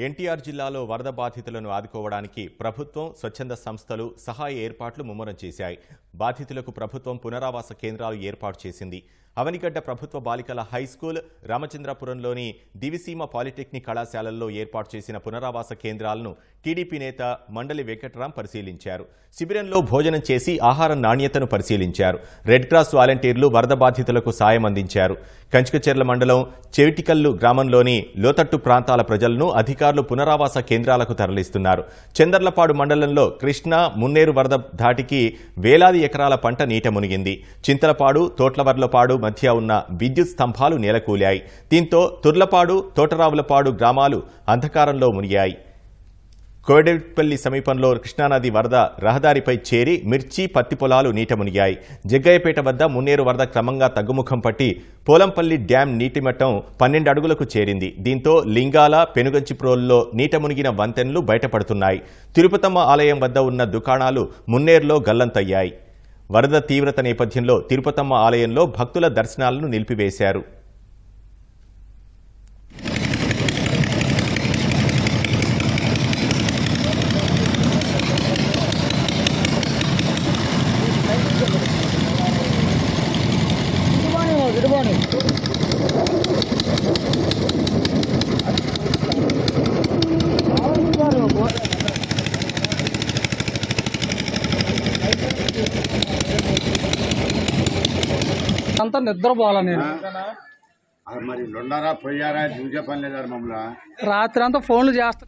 ఎన్టీఆర్ జిల్లాలో వరద బాధితులను ఆదుకోవడానికి ప్రభుత్వం, స్వచ్ఛంద సంస్థలు సహాయ ఏర్పాట్లు ముమ్మరం చేశాయి. బాధితులకు ప్రభుత్వం పునరావాస కేంద్రాలు ఏర్పాటు చేసింది. అవనిగడ్డ ప్రభుత్వ బాలికల హైస్కూల్, రామచంద్రపురంలోని దివిసీమ పాలిటెక్నిక్ కళాశాలల్లో ఏర్పాటు చేసిన పునరావాస కేంద్రాలను టీడీపీ నేత మండలి వెంకట్రాం పరిశీలించారు. శిబిరంలో భోజనం చేసి ఆహారం నాణ్యతను పరిశీలించారు. రెడ్ క్రాస్ వాలంటీర్లు వరద బాధితులకు సాయం అందించారు. కంచుకచెర్ల మండలం చెవిటికల్లు గ్రామంలోని లోతట్టు ప్రాంతాల ప్రజలను అధికారులు పునరావాస కేంద్రాలకు తరలిస్తున్నారు. చందర్లపాడు మండలంలో కృష్ణా, మున్నేరు వరద ధాటికి వేలాది ఎకరాల పంట నీట మునిగింది. చింతలపాడు, తోట్లవర్లపాడు మధ్య ఉన్న విద్యుత్ స్తంభాలు నేలకూలాయి. దీంతో తుర్లపాడు, తోటరావులపాడు గ్రామాలు అంధకారంలో మునిగాయి. కోడెపల్లి సమీపంలో కృష్ణానది వరద రహదారిపై చేరి మిర్చి, పత్తి పొలాలు నీట మునిగాయి. జగ్గయ్యపేట వద్ద మున్నేరు వరద క్రమంగా తగ్గుముఖం పట్టి పోలంపల్లి డ్యాం నీటిమట్టం 12 అడుగులకు చేరింది. దీంతో లింగాల, పెనుగంచిప్రోల్లో నీట మునిగిన వంతెనలు బయటపడుతున్నాయి. తిరుపతమ్మ ఆలయం వద్ద ఉన్న దుకాణాలు మున్నేరులో గల్లంతయ్యాయి. వరద తీవ్రత నేపథ్యంలో తిరుపతమ్మ ఆలయంలో భక్తుల దర్శనాలను నిలిపివేశారు. అంతా నిద్రపోవాలా నేను మరి లొండారా పోయారా చూసే పని లేదా మమ్మల్ని రాత్రి అంతా ఫోన్లు చేస్తా